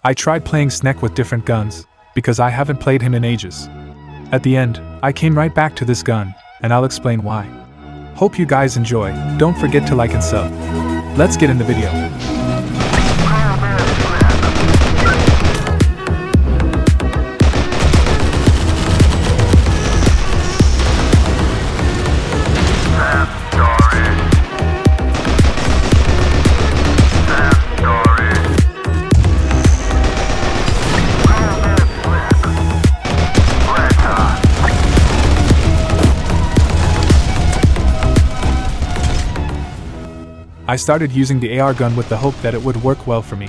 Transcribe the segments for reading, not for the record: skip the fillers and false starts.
I tried playing Snek with different guns, because I haven't played him in ages. At the end, I came right back to this gun, and I'll explain why. Hope you guys enjoy. Don't forget to like and sub. Let's get in the video. I started using the AR gun with the hope that it would work well for me.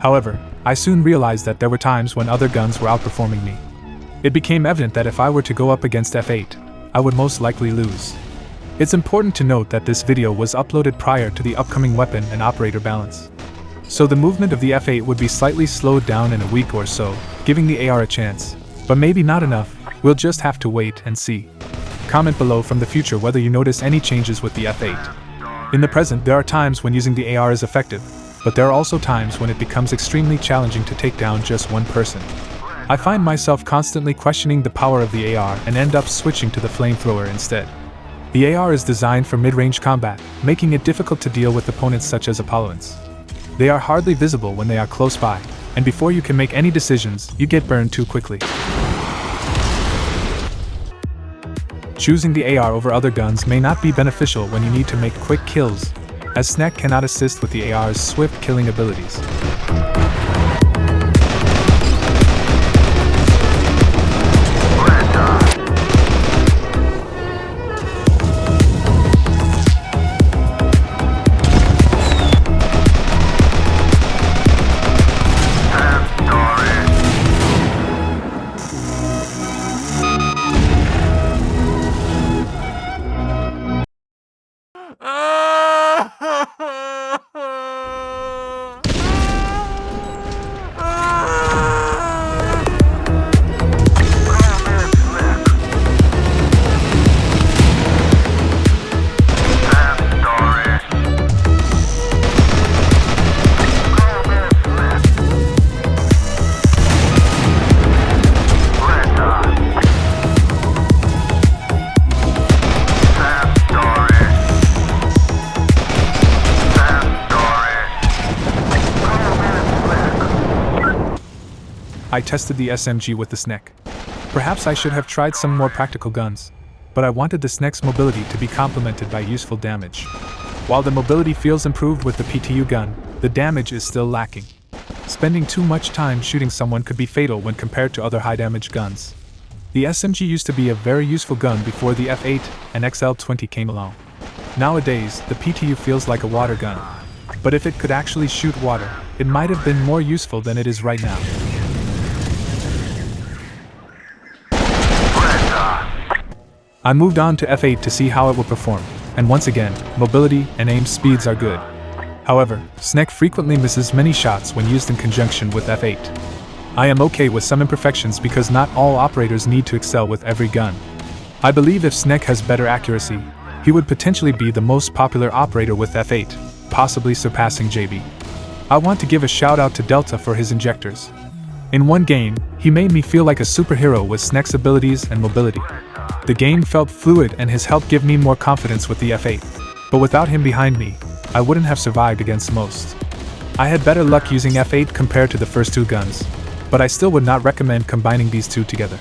However, I soon realized that there were times when other guns were outperforming me. It became evident that if I were to go up against F8, I would most likely lose. It's important to note that this video was uploaded prior to the upcoming weapon and operator balance. So the movement of the F8 would be slightly slowed down in a week or so, giving the AR a chance. But maybe not enough, we'll just have to wait and see. Comment below from the future whether you notice any changes with the F8. In the present, there are times when using the AR is effective, but there are also times when it becomes extremely challenging to take down just one person. I find myself constantly questioning the power of the AR and end up switching to the flamethrower instead. The AR is designed for mid-range combat, making it difficult to deal with opponents such as Apolloans. They are hardly visible when they are close by, and before you can make any decisions, you get burned too quickly. Choosing the AR over other guns may not be beneficial when you need to make quick kills, as Snek cannot assist with the AR's swift killing abilities. I tested the SMG with the Snek. Perhaps I should have tried some more practical guns, but I wanted the Snek's mobility to be complemented by useful damage. While the mobility feels improved with the PTU gun, the damage is still lacking. Spending too much time shooting someone could be fatal when compared to other high-damage guns. The SMG used to be a very useful gun before the F8 and XL20 came along. Nowadays, the PTU feels like a water gun, but if it could actually shoot water, it might have been more useful than it is right now. I moved on to F8 to see how it will perform, and once again, mobility and aim speeds are good. However, Snek frequently misses many shots when used in conjunction with F8. I am okay with some imperfections because not all operators need to excel with every gun. I believe if Snek has better accuracy, he would potentially be the most popular operator with F8, possibly surpassing JB. I want to give a shout out to Delta for his injectors. In one game, he made me feel like a superhero with Snek's abilities and mobility. The game felt fluid and his help gave me more confidence with the F8. But without him behind me, I wouldn't have survived against most. I had better luck using F8 compared to the first two guns, but I still would not recommend combining these two together.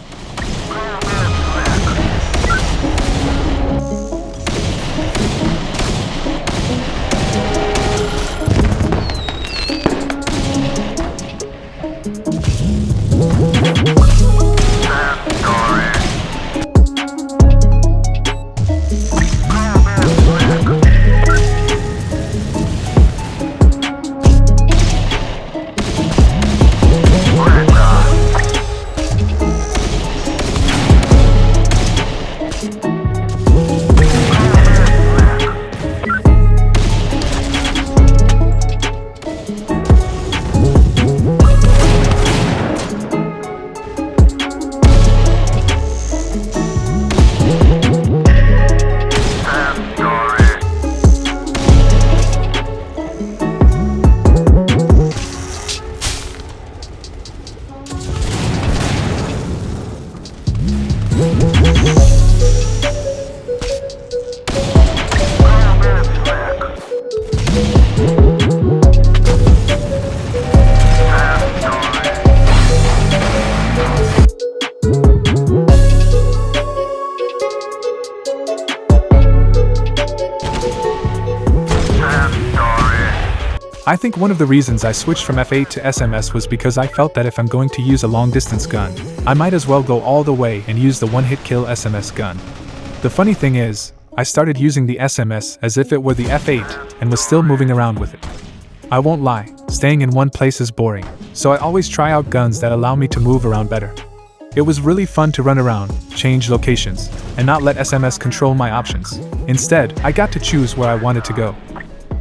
I think one of the reasons I switched from F8 to SMS was because I felt that if I'm going to use a long-distance gun, I might as well go all the way and use the one-hit kill SMS gun. The funny thing is, I started using the SMS as if it were the F8 and was still moving around with it. I won't lie, staying in one place is boring, so I always try out guns that allow me to move around better. It was really fun to run around, change locations, and not let SMS control my options. Instead, I got to choose where I wanted to go.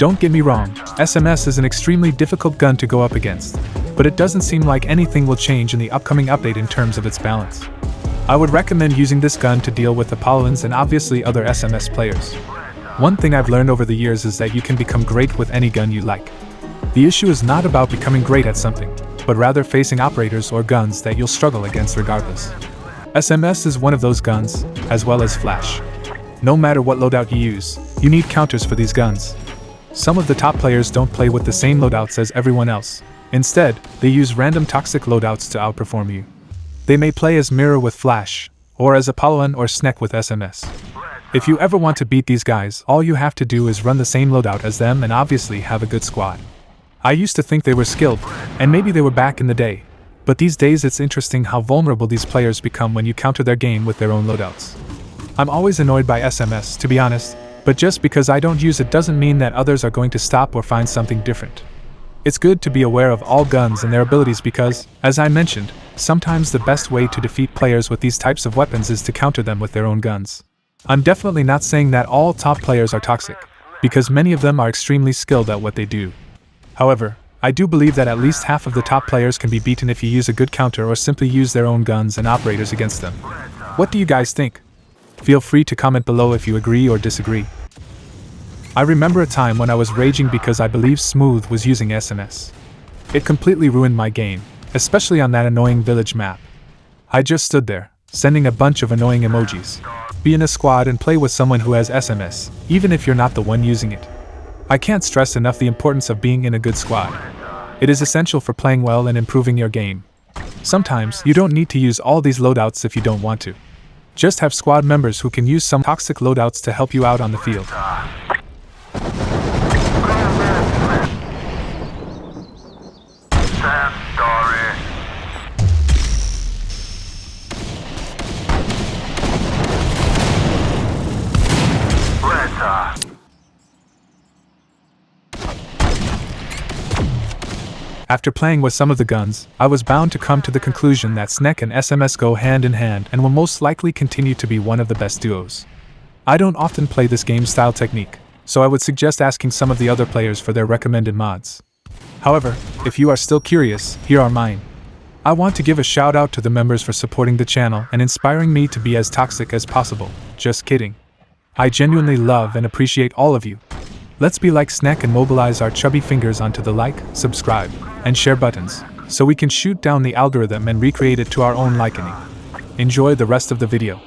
Don't get me wrong, SMS is an extremely difficult gun to go up against, but it doesn't seem like anything will change in the upcoming update in terms of its balance. I would recommend using this gun to deal with the Paladins and obviously other SMS players. One thing I've learned over the years is that you can become great with any gun you like. The issue is not about becoming great at something, but rather facing operators or guns that you'll struggle against regardless. SMS is one of those guns, as well as Flash. No matter what loadout you use, you need counters for these guns. Some of the top players don't play with the same loadouts as everyone else. Instead, they use random toxic loadouts to outperform you. They may play as Mirror with Flash, or as a phoen or Snek with SMS. If you ever want to beat these guys, all you have to do is run the same loadout as them and obviously have a good squad. I used to think they were skilled, and maybe they were back in the day, but these days it's interesting how vulnerable these players become when you counter their game with their own loadouts. I'm always annoyed by SMS, to be honest, but just because I don't use it doesn't mean that others are going to stop or find something different. It's good to be aware of all guns and their abilities because, as I mentioned, sometimes the best way to defeat players with these types of weapons is to counter them with their own guns. I'm definitely not saying that all top players are toxic, because many of them are extremely skilled at what they do. However, I do believe that at least half of the top players can be beaten if you use a good counter or simply use their own guns and operators against them. What do you guys think? Feel free to comment below if you agree or disagree. I remember a time when I was raging because I believe Smooth was using SMS. It completely ruined my game, especially on that annoying village map. I just stood there, sending a bunch of annoying emojis. Be in a squad and play with someone who has SMS, even if you're not the one using it. I can't stress enough the importance of being in a good squad. It is essential for playing well and improving your game. Sometimes, you don't need to use all these loadouts if you don't want to. Just have squad members who can use some toxic loadouts to help you out on the field. After playing with some of the guns, I was bound to come to the conclusion that Snek and SMS go hand in hand and will most likely continue to be one of the best duos. I don't often play this game style technique, so I would suggest asking some of the other players for their recommended mods. However, if you are still curious, here are mine. I want to give a shout out to the members for supporting the channel and inspiring me to be as toxic as possible. Just kidding. I genuinely love and appreciate all of you. Let's be like Snek and mobilize our chubby fingers onto the like, subscribe, and share buttons, so we can shoot down the algorithm and recreate it to our own liking. Enjoy the rest of the video.